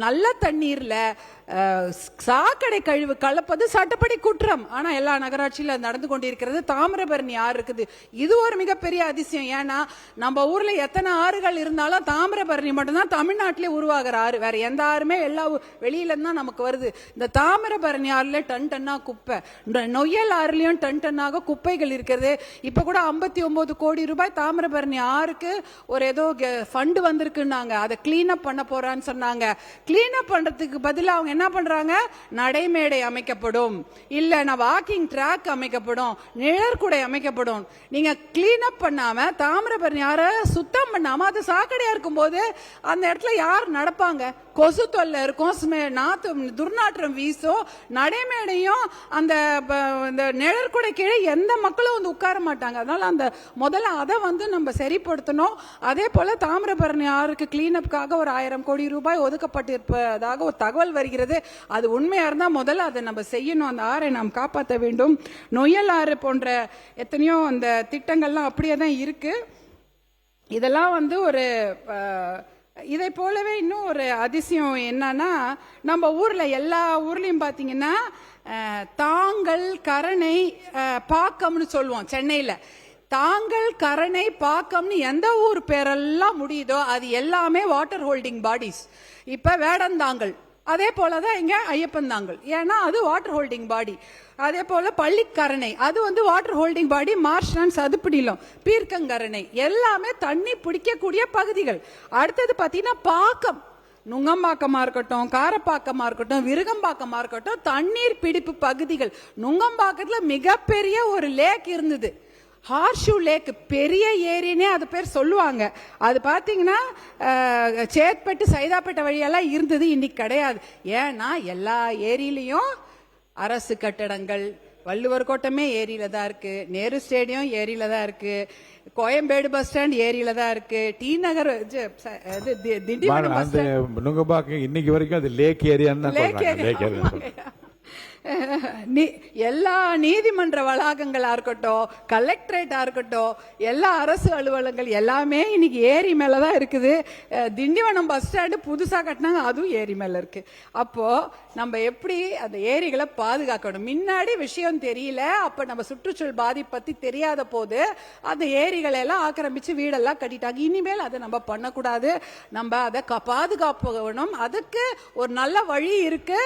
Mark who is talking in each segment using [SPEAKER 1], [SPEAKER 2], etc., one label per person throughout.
[SPEAKER 1] நல்ல தண்ணீர்ல சாக்கடை கழிவு கலப்பது சட்டப்படி குற்றம். ஆனா எல்லா நகராட்சியில நடந்து கொண்டிருக்கிறது. தாமிரபரணி ஆறு இருக்குது, இது ஒரு மிகப்பெரிய அதிசயம். ஏன்னா நம்ம ஊர்ல எத்தனை ஆறுகள் இருந்தாலும் தாமிரபரணி மட்டும்தான் தமிழ்நாட்டிலே உருவாகிற ஆறு, வேற எந்த ஆறுமே எல்லா வெளியில தான் நமக்கு வருது. இந்த தாமிரபரணி ஆறுல டன் டன்னா குப்பை, நொய்யல் ஆறுலயும் டன் டன்னாக குப்பைகள் இருக்கிறது. இப்ப கூட 59 கோடி ரூபாய் தாமிரபரணி ஆறுக்கு ஒரு ஏதோ ஃபண்ட் வந்திருக்குன்னாங்க, அதை கிளீன் அப் பண்ண போறான்னு சொன்னாங்க. கிளீன் அப் பண்றதுக்கு பதிலா அவங்க என்ன பண்றாங்க, நடைமேடை அமைக்கப்படும், இல்ல வாக்கிங் ட்ராக் அமைக்கப்படும், நிழற்குடை அமைக்கப்படும். நீங்க கிளீன் அப் பண்ணாம தாமிரபரணி ஆற சுத்தம் பண்ணாம அது சாக்கடையா இருக்கும் போது அந்த இடத்துல யார் நடப்பாங்க? கொசு தொல்லை இருக்கும், துர்நாற்றம் வீசும், நடைமேடையும் அந்த நிழற்குடை கீழே எந்த மக்களும் வந்து உட்கார மாட்டாங்க. அதனால அந்த முதல்ல அதை வந்து நம்ம சரிப்படுத்தணும். அதே போல தாமிரபரணி ஆறுக்கு கிளீனப்காக ஒரு 1000 கோடி ரூபாய் ஒதுக்கப்பட்டிருப்பதாக ஒரு தகவல் வருகிறது. அது உண்மையா இருந்தா முதல்ல அதை நம்ம செய்யணும், அந்த ஆறை நாம் காப்பாற்ற வேண்டும். நொய்யல் ஆறு போன்ற எத்தனையோ அந்த திட்டங்கள்லாம் அப்படியே தான் இருக்கு. இதெல்லாம் வந்து ஒரு இதை போலவே இன்னும் ஒரு அதிசயம் என்னன்னா, நம்ம ஊர்ல எல்லா ஊர்லயும் பாத்தீங்கன்னா தாங்கல், கரணை, பாக்கம்னு சொல்லுவோம். சென்னையில தாங்கல், கரணை, பாக்கம்னு எந்த ஊர் பேரெல்லாம் முடியுதோ அது எல்லாமே வாட்டர் ஹோல்டிங் பாடிஸ். இப்ப வேடந்தாங்கல், அதே போலதான் இங்க ஐயப்பந்தாங்கல், ஏன்னா அது வாட்டர் ஹோல்டிங் பாடி. அதே போல பள்ளிக்கரணை, அது வந்து வாட்டர் ஹோல்டிங் பாடி. மார்ஷ்லாண்ட், சதுப்பிடிலம், பீர்க்கங்கரணை எல்லாமே தண்ணி பிடிக்கக்கூடிய பகுதிகள். அடுத்தது பாத்தீங்கன்னா பாக்கம், நுங்கம்பாக்கமா இருக்கட்டும், காரப்பாக்கமா இருக்கட்டும், விருகம்பாக்கமா இருக்கட்டும், தண்ணீர் பிடிப்பு பகுதிகள். நுங்கம்பாக்கத்துல மிகப்பெரிய ஒரு லேக் இருந்தது, ஹார்ஷூ லேக், பெரிய ஏரினே அது பேர் சொல்லுவாங்க. அது பாத்தீங்கன்னா சேத்பட்டு, சைதாப்பேட்டை வழியெல்லாம் இருந்தது, இன்னைக்கு கிடையாது. ஏன்னா எல்லா ஏரியிலையும் அரசு கட்டடங்கள், வள்ளுவர் கோட்டமே ஏரியில தான் இருக்கு, நேரு ஸ்டேடியம் ஏரியில தான் இருக்கு, கோயம்பேடு பஸ் ஸ்டாண்ட் ஏரியில தான் இருக்கு, டி நகர், திண்டிவனம் பஸ் ஸ்டாண்ட்,
[SPEAKER 2] நுங்கம்பாக்கம் இன்னைக்கு வரைக்கும் அது லேக் ஏரியா.
[SPEAKER 1] எல்லா நீதிமன்ற வளாகங்களா இருக்கட்டும், கலெக்டரேட்டா இருக்கட்டும், எல்லா அரசு அலுவலகங்கள் எல்லாமே இன்னைக்கு ஏரி மேலதான் இருக்குது. திண்டிவனம் பஸ் ஸ்டாண்டு புதுசா கட்டினாங்க, அதுவும் ஏரி மேல இருக்கு. அப்போ நம்ம எப்படி அந்த ஏரிகளை பாதுகாக்கணும்? முன்னாடி விஷயம் தெரியல, அப்ப நம்ம சுற்றுச்சூழல் பாதிப்பு பத்தி தெரியாத போது அந்த ஏரிகளை எல்லாம் ஆக்கிரமிச்சு வீடெல்லாம் கட்டிட்டாங்க. இனிமேல் அதை நம்ம பண்ணக்கூடாது, நம்ம அதை பாதுகாக்கணும். அதுக்கு ஒரு நல்ல வழி இருக்கு.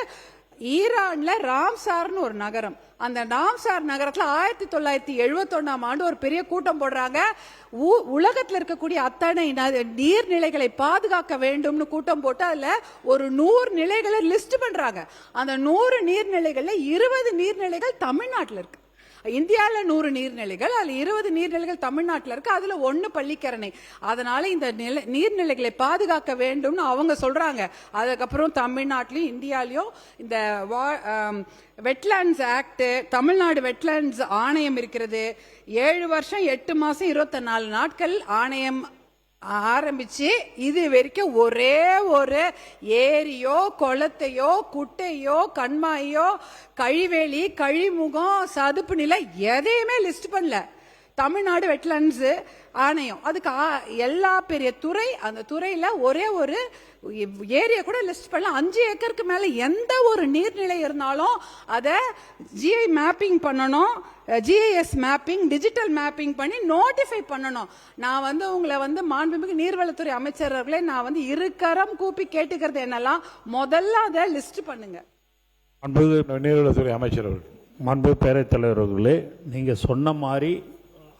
[SPEAKER 1] ஈரான்ல ராம்சார்னு ஒரு நகரம், அந்த ராம்சார் நகரத்துல 1971ஆம் ஆண்டு ஒரு பெரிய கூட்டம் போடுறாங்க. உலகத்தில் இருக்கக்கூடிய அத்தனை நீர்நிலைகளை பாதுகாக்க வேண்டும்னு கூட்டம் போட்டு அதுல ஒரு 100 நிலைகளை லிஸ்ட் பண்றாங்க. அந்த 100 நீர்நிலைகள்ல 20 நீர்நிலைகள் தமிழ்நாட்டில் இருக்கு. இந்தியாவில் 100 நீர்நிலைகள், அதுல 20 நீர்நிலைகள் தமிழ்நாட்டில் இருக்கு, அதுல 1 பள்ளிக்கரணை. அதனால இந்த நீர்நிலைகளை பாதுகாக்க வேண்டும்னு அவங்க சொல்றாங்க. அதுக்கப்புறம் தமிழ்நாட்டிலும் இந்தியாலையும் இந்த வெட்லாண்ட்ஸ் ஆக்ட், தமிழ்நாடு வெட்லாண்ட்ஸ் ஆணையம் இருக்கிறது. 7 வருஷம் 8 மாசம் 24 நாட்கள் ஆணையம் ஆரம்பிச்சு இது வரைக்கும் ஒரே ஒரு ஏரியோ, குளத்தையோ, குட்டையோ, கண்மாயோ, கழிவேலி, கழிமுகம், சதுப்பு நிலை எதையுமே லிஸ்ட் பண்ணல தமிழ்நாடு வெட்லாண்ட்ஸ் ஆணையம். அதுக்கு எல்லா பெரிய துறை, அந்த துறையில ஒரே ஒரு ஏரியா கூட லிஸ்ட் பண்ணலாம். 5 ஏக்கருக்கு மேல எந்த ஒரு நீர்நிலை இருந்தாலும் அதை ஜிஐ மேப்பிங் பண்ணணும், ஜிஐஎஸ் மேப்பிங், டிஜிட்டல் மேப்பிங் பண்ணி நோட்டிஃபை பண்ணணும். நான் வந்து உங்களை வந்து மாண்புமிகு நீர்வளத்துறை அமைச்சர்களே நான் வந்து இருக்கரம் கூப்பி கேட்டுக்கிறது என்னெல்லாம், முதல்ல அதை லிஸ்ட் பண்ணுங்க.
[SPEAKER 2] மாண்புமிகு நீர்வளத்துறை அமைச்சர் அவர்கள்.
[SPEAKER 3] மாண்புமிகு பேரவைத் தலைவர் அவர்களே, நீங்க சொன்ன மாதிரி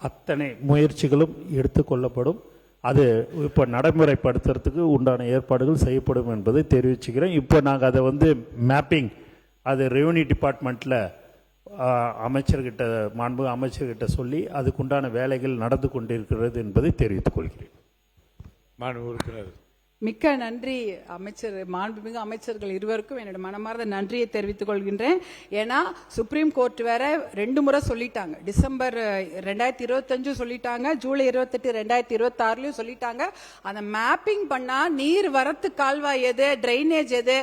[SPEAKER 3] அத்தனை முயற்சிகளும் எடுத்துக்கொள்ளப்படும். அது இப்போ நடைமுறைப்படுத்துறதுக்கு உண்டான ஏற்பாடுகள் செய்யப்படும் என்பதை தெரிவிச்சுக்கிறேன். இப்போ நாங்கள் அதை வந்து மேப்பிங், அது ரெவன்யூ டிபார்ட்மெண்ட்டில் அமைச்சர்கிட்ட, மாண்பு அமைச்சர்கிட்ட சொல்லி அதுக்குண்டான வேலைகள் நடந்து கொண்டிருக்கிறது என்பதை தெரிவித்துக் கொள்கிறேன்.
[SPEAKER 2] மாண்பு உறுப்பினர்.
[SPEAKER 1] மிக்க நன்றி அமைச்சர், மாண்புமிகு அமைச்சர்கள் இருவருக்கும் என்னோட மனமார்ந்த நன்றியை தெரிவித்துக் கொள்கின்றேன். ஏன்னா சுப்ரீம் கோர்ட் வேற 2 முறை சொல்லிட்டாங்க. டிசம்பர் 2025 சொல்லிட்டாங்க, ஜூலை 28 2026 சொல்லிட்டாங்க. அந்த மேப்பிங் பண்ணா நீர் வரத்து கால்வாய் எது, டிரைனேஜ் எது,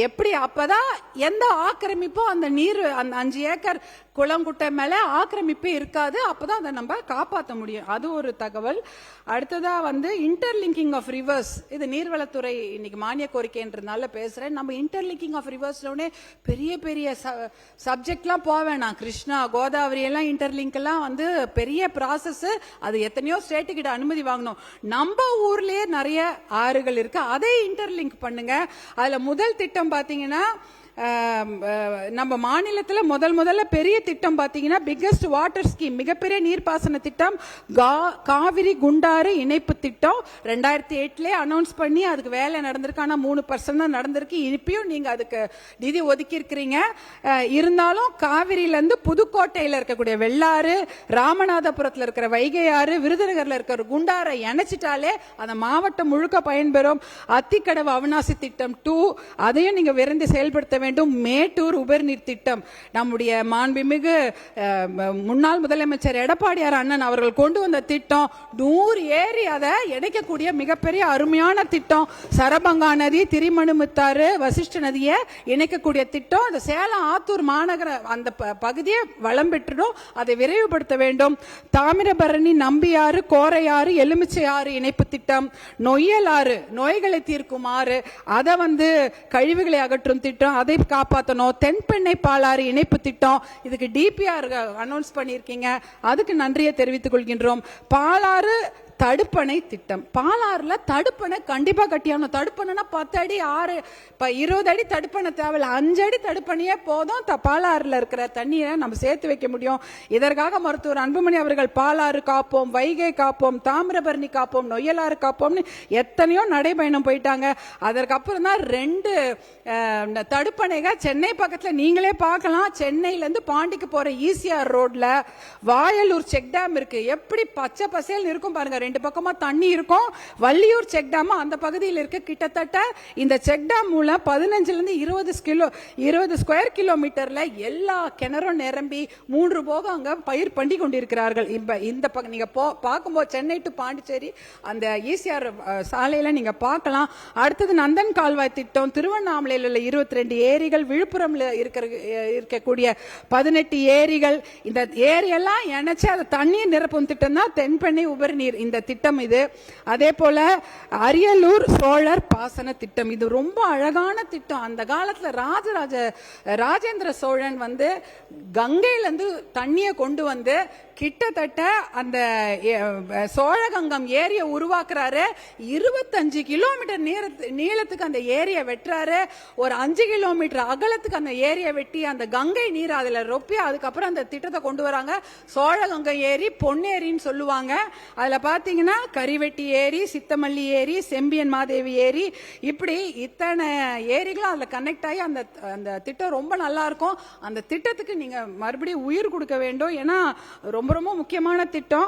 [SPEAKER 1] எப்படி, அப்பதான் எந்த ஆக்கிரமிப்போ அந்த நீர், அந்த 5 ஏக்கர் குளங்குட்டை மேல ஆக்கிரமிப்பே இருக்காது. அப்பதான் அதை நம்ம காப்பாற்ற முடியும். அது ஒரு தகவல். அடுத்ததா வந்து இன்டர்லிங்கிங் ஆஃப் ரிவர்ஸ். இது நீர்வளத்துறை இன்னைக்கு மானிய கோரிக்கைன்றதுனால பேசுறேன். நம்ம இன்டர்லிங்கிங் ஆஃப் ரிவர்ஸ்ல பெரிய பெரிய சப்ஜெக்ட்லாம் போக வேணாம். கிருஷ்ணா கோதாவரி எல்லாம் இன்டர்லிங்க் எல்லாம் வந்து பெரிய ப்ராசஸ். அது எத்தனையோ ஸ்டேட்டு கிட்ட அனுமதி வாங்கணும். நம்ம ஊர்லயே நிறைய ஆறுகள் இருக்கு, அதை இன்டர்லிங்க் பண்ணுங்க. அதுல முதல் திட்டம் பாத்தீங்கன்னா நம்ம மாநிலத்தில் முதல்ல பெரிய திட்டம் பார்த்தீங்கன்னா பிக்கஸ்ட் வாட்டர் ஸ்கீம், மிகப்பெரிய நீர்ப்பாசன திட்டம் காவிரி குண்டாறு இணைப்பு திட்டம் 2008 அனௌன்ஸ் பண்ணி அதுக்கு வேலை நடந்திருக்கு. ஆனால் 3% தான் நடந்திருக்கு. இப்பயும் நீங்க அதுக்கு நிதி ஒதுக்கி இருக்கிறீங்க. இருந்தாலும் காவிரியிலேருந்து புதுக்கோட்டையில் இருக்கக்கூடிய வெள்ளாறு, ராமநாதபுரத்தில் இருக்கிற வைகை ஆறு, விருதுநகரில் இருக்கிற குண்டாரை இணைச்சிட்டாலே அந்த மாவட்டம் முழுக்க பயன்பெறும். அத்திக்கடவு அவிநாசி திட்டம் 2 அதையும் நீங்க விரைந்து செயல்படுத்த வேண்டும். மேட்டூர் உபரிநீர் திட்டம் நம்முடைய மாண்புமிகு முன்னாள் முதலமைச்சர் எடப்பாடியார் அண்ணன் அவர்கள் கொண்டு வந்த திட்டம். 100 ஏரி அதை இணைக்கக்கூடிய மிகப்பெரிய அருமையான திட்டம். சரபங்கா நதி, திரிமணுமுத்தாறு, வசிஷ்ட நதியை இணைக்கக்கூடிய திட்டம். அந்த சேலம் ஆத்தூர் மாநகர அந்த பகுதியை வளம் பெற்றிடும். அதை விரைவுபடுத்த வேண்டும். தாமிரபரணி, நம்பியாறு, கோரையாறு, எலுமிச்சை ஆறு இணைப்பு திட்டம். நொய்யல் ஆறு, நோய்களை தீர்க்கும் ஆறு, அதை வந்து கழிவுகளை அகற்றும் திட்டம், அதை காப்பாற்றணும். தென்பெண்ணை பாலாறு இணைப்பு திட்டம், இதுக்கு டிபிஆர் அனௌன்ஸ் பண்ணியிருக்கீங்க, அதுக்கு நன்றியை தெரிவித்துக் கொள்கின்றோம். பாலாறு தடுப்பணை திட்டம். பாலாறுல தடுப்பணை கண்டிப்பா கட்டியாகணும். தடுப்பணைனா 10 அடி 6 20 அடி தடுப்பணை தேவையில்ல, 5 அடி தடுப்பணையே போதும். பாலாறுல இருக்கிற தண்ணியை நம்ம சேர்த்து வைக்க முடியும். இதற்காக மருத்துவர் அன்புமணி அவர்கள் பாலாறு காப்போம், வைகை காப்போம், தாமிரபரணி காப்போம், நொய்யலாறு காப்போம்னு எத்தனையோ நடைபயணம் போயிட்டாங்க. அதற்கப்புறம் தான் 2 தடுப்பணைகள் சென்னை பக்கத்துல நீங்களே பார்க்கலாம். சென்னையில இருந்து பாண்டிக்கு போற ஈசிஆர் ரோட்ல வாயலூர் செக் டேம் இருக்கு. எப்படி பச்சை பசேல் இருக்கும் பாருங்க. 2 பக்கமா தண்ணி இருக்கும். வள்ளியூர் செக் டேம் அந்த பகுதியில் இருக்கு. கிட்டத்தட்ட இந்த செக் டேம் மூலம் 15 இருந்து 20 ஸ்கொயர் கிலோமீட்டர்ல எல்லா கிணறும் நிரம்பி 3 போகம் அங்க பயிர் பண்ணி கொண்டிருக்கிறார்கள். இந்த நீங்க பார்க்கும்போது சென்னை டு பாண்டிச்சேரி அந்த ஈசிஆர் சாலையில நீங்க பார்க்கலாம். அடுத்தது நந்தன் கால்வாய் திட்டம். திருவண்ணாமலையில் உள்ள 22 ஏரிகள், விழுப்புரம்ல இருக்கக்கூடிய 18 ஏரிகள், இந்த ஏரியெல்லாம் இணைச்சு அதை தண்ணீர் நிரப்பும் திட்டம் தான் தென்பெண்ணை உபரிநீர் இந்த திட்டம் இது. அதே போல அரியலூர் சோழர் பாசன திட்டம், இது ரொம்ப அழகான திட்டம். அந்த காலத்துல ராஜேந்திர சோழன் வந்து கங்கையிலிருந்து தண்ணியை கொண்டு வந்து கிட்டத்தட்ட அந்த சோழகங்கம் ஏரியை உருவாக்குறாரு. 25 கிலோமீட்டர் நீளத்துக்கு அந்த ஏரியை வெட்டுறாரு. ஒரு 5 கிலோமீட்டர் அகலத்துக்கு அந்த ஏரியை வெட்டி அந்த கங்கை நீர் அதுல ரொப்பி அதுக்கப்புறம் அந்த திட்டத்தை கொண்டு வராங்க. சோழகங்கை ஏரி பொன்னேரின்னு சொல்லுவாங்க. அதுல பாத்தீங்கன்னா கரிவெட்டி ஏரி, சித்தமல்லி ஏரி, செம்பியன் மாதேவி ஏரி, இப்படி இத்தனை ஏரிகளும் அதுல கனெக்ட் ஆகி அந்த திட்டம் ரொம்ப நல்லா இருக்கும். அந்த திட்டத்துக்கு நீங்க மறுபடியும் உயிர் கொடுக்க வேண்டும். ஏன்னா ரொம்ப ரொம்ப முக்கியமான திட்டம்.